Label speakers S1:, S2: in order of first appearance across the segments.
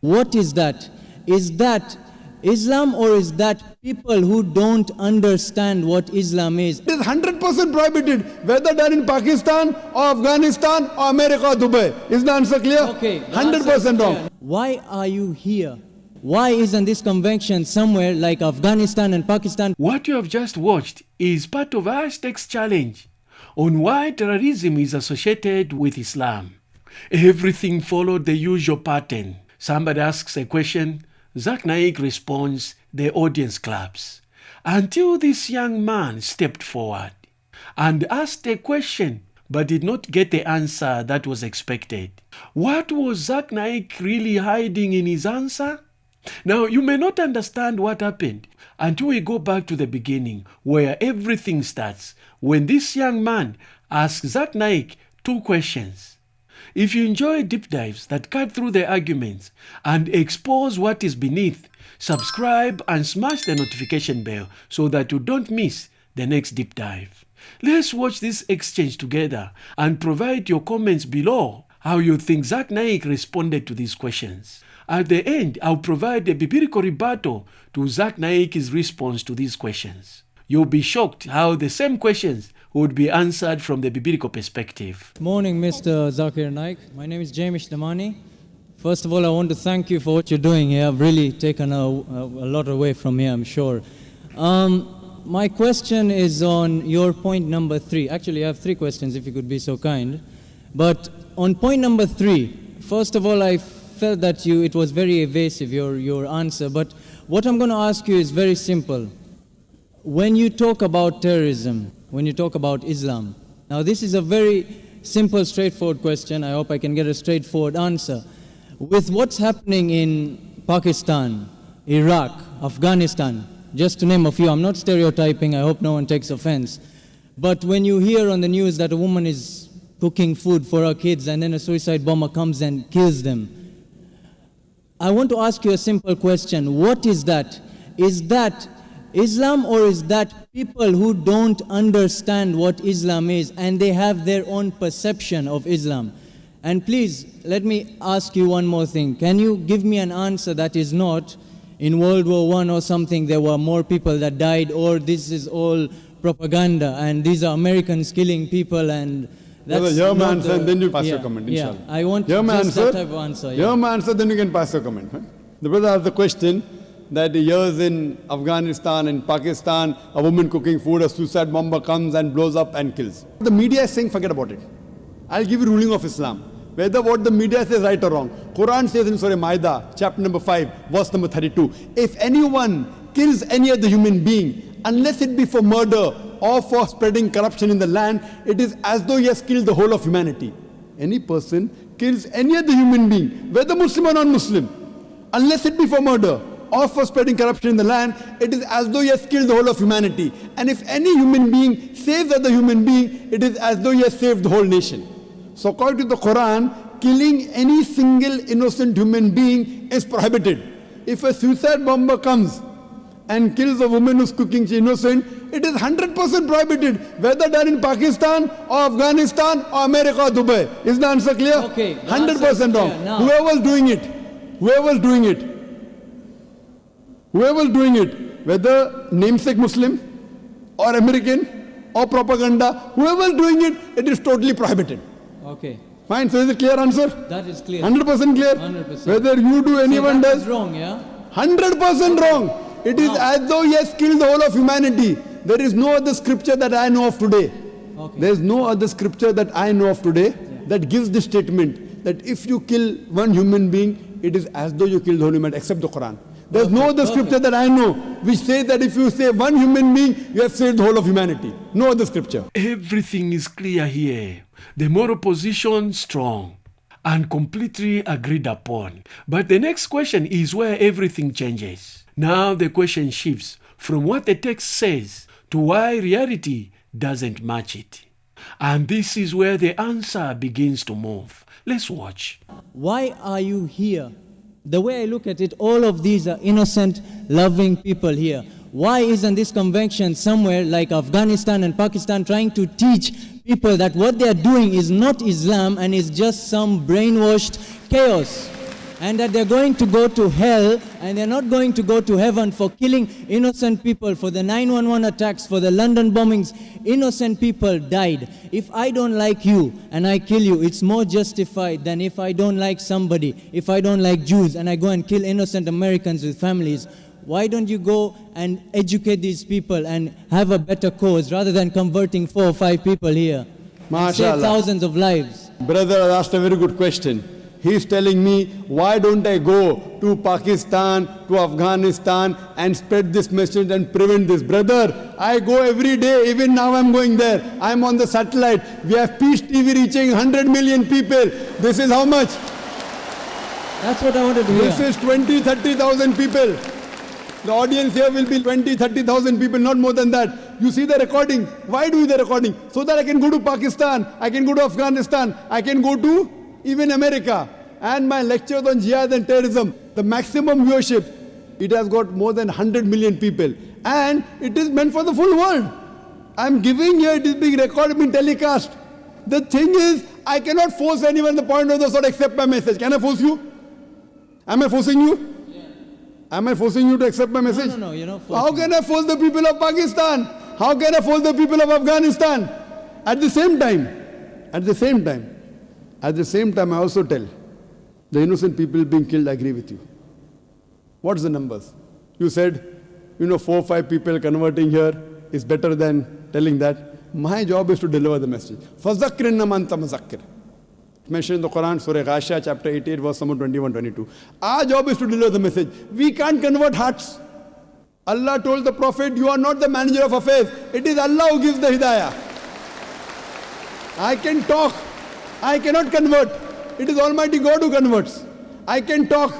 S1: What is that? Is that Islam, or is that people who don't understand what Islam is?
S2: It is 100% prohibited, whether done in Pakistan or Afghanistan or America or Dubai. Is the answer clear?
S1: Okay.
S2: 100% wrong.
S1: Why are you here? Why isn't this convention somewhere like Afghanistan and Pakistan?
S3: What you have just watched is part of #text challenge on why terrorism is associated with Islam. Everything followed the usual pattern. Somebody asks a question, Zakir Naik responds, the audience claps. Until this young man stepped forward and asked a question but did not get the answer that was expected. What was Zakir Naik really hiding in his answer? Now, you may not understand what happened until we go back to the beginning, where everything starts, when this young man asks Zakir Naik two questions. If you enjoy deep dives that cut through the arguments and expose what is beneath, subscribe and smash the notification bell so that you don't miss the next deep dive. Let's watch this exchange together and provide your comments below how you think Zakir Naik responded to these questions. At the end, I'll provide a biblical rebuttal to Zakir Naik's response to these questions. You'll be shocked how the same questions would be answered from the biblical perspective.
S1: Morning, Mr. Zakir Naik. My name is Jamish Damani. First of all, I want to thank you for what you're doing here. I've really taken a lot away from here, I'm sure. My question is on your point number 3. Actually, I have 3 questions, if you could be so kind. But on point number 3, first of all, I felt that it was very evasive, your answer. But what I'm going to ask you is very simple. When you talk about terrorism, when you talk about Islam, now this is a very simple, straightforward question. I hope I can get a straightforward answer. With what's happening in Pakistan, Iraq, Afghanistan, just to name a few, I'm not stereotyping, I hope no one takes offense. But when you hear on the news that a woman is cooking food for her kids and then a suicide bomber comes and kills them, I want to ask you a simple question. What is that? Is that Islam, or is that people who don't understand what Islam is and they have their own perception of Islam? And please, let me ask you one more thing. Can you give me an answer that is not in World War I or something there were more people that died, or this is all propaganda and these are Americans killing people and that's
S2: your
S1: not
S2: answer, and then you pass your comment, inshallah.
S1: Yeah, I want
S2: your
S1: just
S2: answer,
S1: that type of answer.
S2: Your answer, then you can pass your comment. Huh? The brother asked the question that years in Afghanistan and Pakistan, a woman cooking food, a suicide bomber comes and blows up and kills. The media is saying, forget about it. I'll give you ruling of Islam. Whether what the media says right or wrong. Quran says in Surah Ma'idah, chapter number 5, verse number 32, if anyone kills any other human being, unless it be for murder or for spreading corruption in the land, it is as though he has killed the whole of humanity. Any person kills any other human being, whether Muslim or non-Muslim, unless it be for murder or for spreading corruption in the land, it is as though he has killed the whole of humanity. And if any human being saves other human being, it is as though he has saved the whole nation. So according to the Quran, killing any single innocent human being is prohibited. If a suicide bomber comes and kills a woman who's cooking, she's innocent, it is 100% prohibited, whether done in Pakistan or Afghanistan or America or Dubai. Is the answer clear?
S1: Okay.
S2: 100% wrong. Whoever's doing it, whether namesake Muslim or American or propaganda, whoever's doing it, it is totally prohibited.
S1: Okay.
S2: Fine, so is it clear answer?
S1: That is clear.
S2: 100% clear?
S1: 100%.
S2: Whether you do, anyone does.
S1: Wrong, yeah?
S2: 100% wrong. It is as though he has killed the whole of humanity. There is no other scripture that I know of today.
S1: Okay.
S2: There is no other scripture that I know of today that gives this statement that if you kill one human being, it is as though you killed the whole humanity, except the Quran. There is no other scripture that I know which says that if you save one human being, you have saved the whole of humanity. No other scripture.
S3: Everything is clear here. The moral position strong and completely agreed upon. But the next question is where everything changes. Now the question shifts from what the text says to why reality doesn't match it. And this is where the answer begins to move. Let's watch.
S1: Why are you here? The way I look at it, all of these are innocent, loving people here. Why isn't this convention somewhere like Afghanistan and Pakistan trying to teach people that what they are doing is not Islam and is just some brainwashed chaos? and that they're going to go to hell and they're not going to go to heaven for killing innocent people, for the 911 attacks, for the London bombings. Innocent people died. If I don't like you and I kill you, it's more justified than if I don't like somebody, if I don't like Jews and I go and kill innocent Americans with families. Why don't you go and educate these people and have a better cause rather than converting 4 or 5 people here? And save
S2: MashaAllah.
S1: thousands of lives.
S2: Brother has asked a very good question. He's telling me, why don't I go to Pakistan, to Afghanistan and spread this message and prevent this? Brother, I go every day, even now I'm going there. I'm on the satellite. We have Peace TV reaching 100 million people. This is how much?
S1: That's what I wanted to hear.
S2: This is 20, 30,000 people. The audience here will be 20, 30,000 people, not more than that. You see the recording. Why do the recording? So that I can go to Pakistan, I can go to Afghanistan, I can go to even America. And my lectures on jihad and terrorism, the maximum viewership, it has got more than 100 million people. And it is meant for the full world. I'm giving here, it is being recorded, being telecast. The thing is, I cannot force anyone the point of the sword accept my message. Can I force you? Am I forcing you? Am I forcing you to accept my message?
S1: No, you're not forcing.
S2: How can I force the people of Pakistan? How can I force the people of Afghanistan? At the same time, I also tell the innocent people being killed, I agree with you. What's the numbers? You said, 4 or 5 people converting here is better than telling that. My job is to deliver the message. فَذَكِّرْ إِنَّمَا أَنْتَ مُذَكِّرٌ. Mentioned in the Quran, Surah Ghashiyah, chapter 88, verse number 21, 22. Our job is to deliver the message. We can't convert hearts. Allah told the Prophet, you are not the manager of affairs. It is Allah who gives the hidayah. I can talk. I cannot convert. It is Almighty God who converts. I can talk.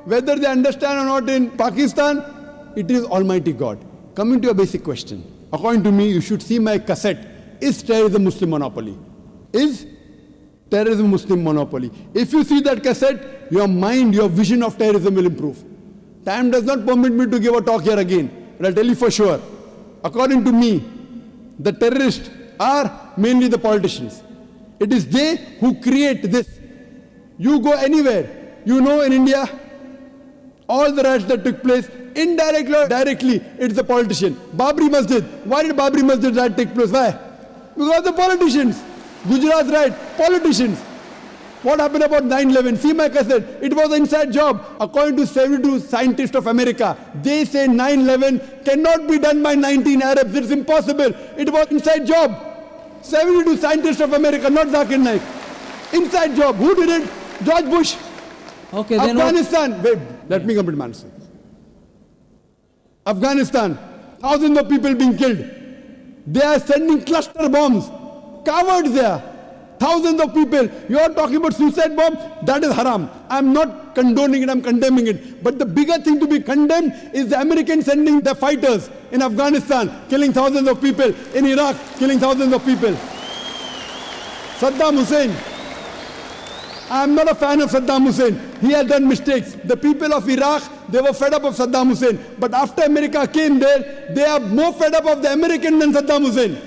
S2: Whether they understand or not in Pakistan, it is Almighty God. Coming to a basic question. According to me, you should see my cassette. Is terrorism Muslim monopoly? Is terrorism Muslim monopoly? If you see that cassette, your mind, your vision of terrorism will improve. Time does not permit me to give a talk here again, but I'll tell you for sure. According to me, the terrorists are mainly the politicians. It is they who create this. You go anywhere, in India, all the riots that took place, indirectly or directly, it's the politician. Babri Masjid. Why did Babri Masjid riot take place? Why? Because the politicians. Gujarat riot, politicians. What happened about 9/11? See my cassette. It was an inside job. According to 72 scientists of America, they say 9/11 cannot be done by 19 Arabs. It's impossible. It was inside job. 72 scientists of America, not Zakir Naik. Inside job. Who did it? George Bush.
S1: Okay, then
S2: Afghanistan. Wait, let me complete my answer. Afghanistan. Thousands of people being killed. They are sending cluster bombs. Cowards there. Thousands of people. You are talking about suicide bomb? That is haram. I am not condoning it, I am condemning it. But the bigger thing to be condemned is the Americans sending their fighters in Afghanistan, killing thousands of people. In Iraq, killing thousands of people. Saddam Hussein. I am not a fan of Saddam Hussein. He has done mistakes. The people of Iraq, they were fed up of Saddam Hussein. But after America came there, they are more fed up of the American than Saddam Hussein.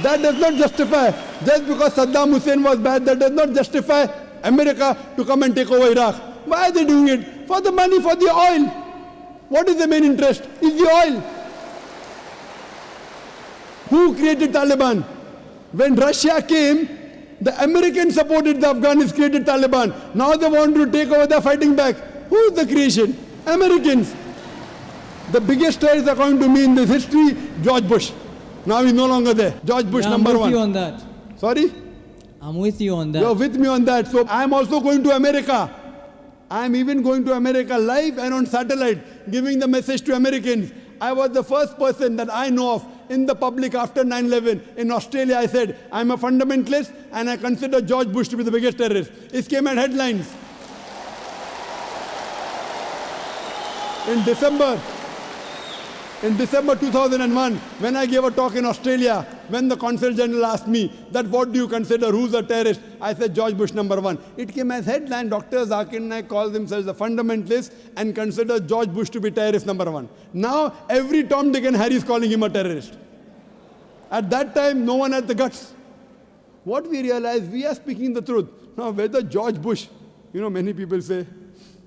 S2: That does not justify, just because Saddam Hussein was bad, that does not justify America to come and take over Iraq. Why are they doing it? For the money, for the oil. What is the main interest? Is the oil. Who created Taliban? When Russia came, the Americans supported the Afghans, created Taliban. Now they want to take over, they're fighting back. Who is the creation? Americans. The biggest terrorist, according to me, in this history, George Bush. Now he's no longer there. George Bush, number one.
S1: I'm with you on that.
S2: Sorry?
S1: I'm with you on that.
S2: You're with me on that. So I'm also going to America. I'm even going to America live and on satellite, giving the message to Americans. I was the first person that I know of in the public after 9/11. In Australia, I said, I'm a fundamentalist and I consider George Bush to be the biggest terrorist. It came at headlines. In December 2001, when I gave a talk in Australia, when the Consul General asked me that what do you consider, who's a terrorist? I said George Bush number one. It came as headline, Dr. Zakir Naik calls themselves a fundamentalist and considers George Bush to be terrorist number one. Now every Tom, Dick and Harry is calling him a terrorist. At that time, no one had the guts. What we realized, we are speaking the truth. Now, whether George Bush, many people say,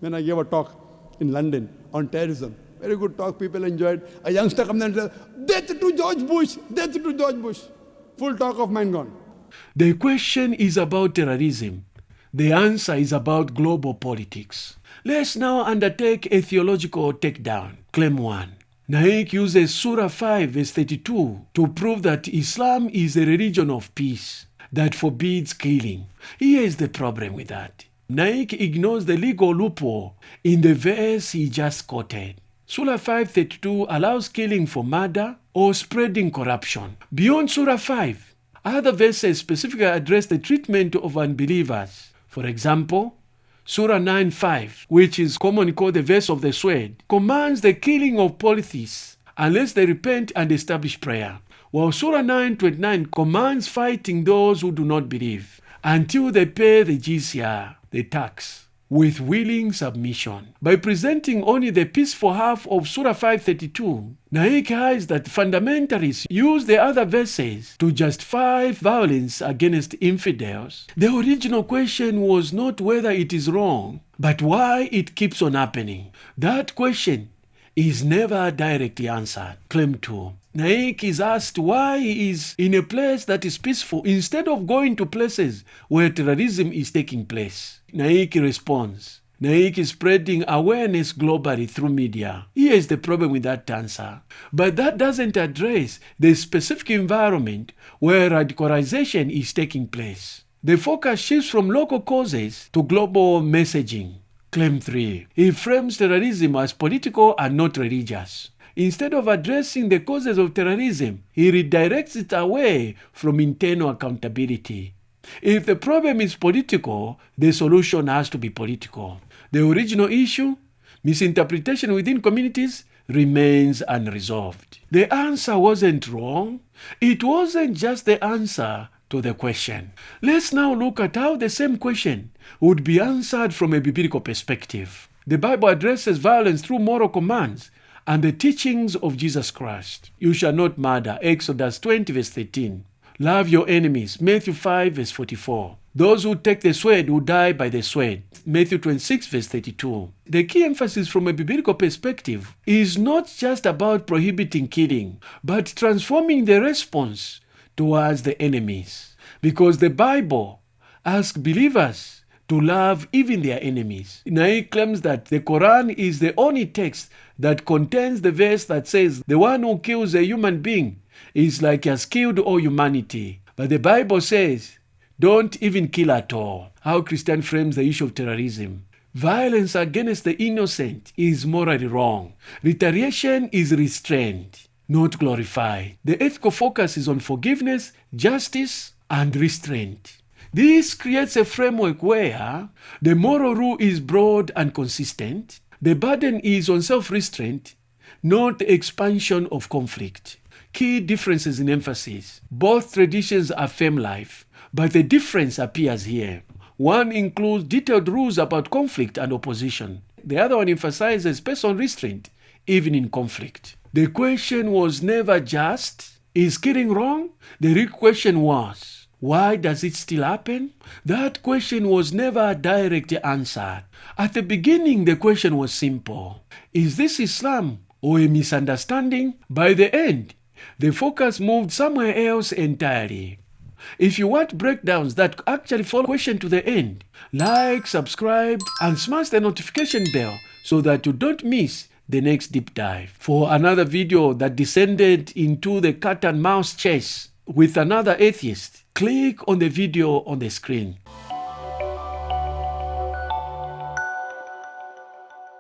S2: when I gave a talk in London on terrorism, very good talk, people enjoyed. A youngster comes and says, death to George Bush, death to George Bush. Full talk of mine gone.
S3: The question is about terrorism. The answer is about global politics. Let's now undertake a theological takedown. Claim 1. Naik uses Surah 5 verse 32 to prove that Islam is a religion of peace that forbids killing. Here is the problem with that. Naik ignores the legal loophole in the verse he just quoted. Surah 5:32 allows killing for murder or spreading corruption. Beyond Surah 5, other verses specifically address the treatment of unbelievers. For example, Surah 9:5, which is commonly called the verse of the sword, commands the killing of polytheists unless they repent and establish prayer, while Surah 9:29 commands fighting those who do not believe until they pay the jizya, the tax, with willing submission. By presenting only the peaceful half of Surah 5:32, Naik hides that fundamentalists use the other verses to justify violence against infidels. The original question was not whether it is wrong, but why it keeps on happening. That question is never directly answered. Claim 2. Naik is asked why he is in a place that is peaceful instead of going to places where terrorism is taking place. Naik responds, Naik is spreading awareness globally through media. Here is the problem with that answer. But that doesn't address the specific environment where radicalization is taking place. The focus shifts from local causes to global messaging. Claim 3. He frames terrorism as political and not religious. Instead of addressing the causes of terrorism, he redirects it away from internal accountability. If the problem is political, the solution has to be political. The original issue, misinterpretation within communities, remains unresolved. The answer wasn't wrong. It wasn't just the answer to the question. Let's now look at how the same question would be answered from a biblical perspective. The Bible addresses violence through moral commands and the teachings of Jesus Christ. You shall not murder, Exodus 20 verse 13. Love your enemies, Matthew 5 verse 44. Those who take the sword will die by the sword, Matthew 26 verse 32. The key emphasis from a biblical perspective is not just about prohibiting killing, but transforming the response towards the enemies. Because the Bible asks believers to love even their enemies. Naik claims that the Quran is the only text that contains the verse that says the one who kills a human being is like he has killed all humanity. But the Bible says, don't even kill at all. How Christian frames the issue of terrorism. Violence against the innocent is morally wrong. Retaliation is restrained, not glorified. The ethical focus is on forgiveness, justice, and restraint. This creates a framework where the moral rule is broad and consistent. The burden is on self-restraint, not the expansion of conflict. Key differences in emphasis. Both traditions affirm life, but the difference appears here. One includes detailed rules about conflict and opposition. The other one emphasizes personal restraint, even in conflict. The question was never just, is killing wrong? The real question was, why does it still happen? That question was never directly answered. At the beginning, the question was simple. Is this Islam or a misunderstanding? By the end, the focus moved somewhere else entirely. If you want breakdowns that actually follow the question to the end, like, subscribe, and smash the notification bell so that you don't miss the next deep dive. For another video that descended into the cat and mouse chase with another atheist, click on the video on the screen.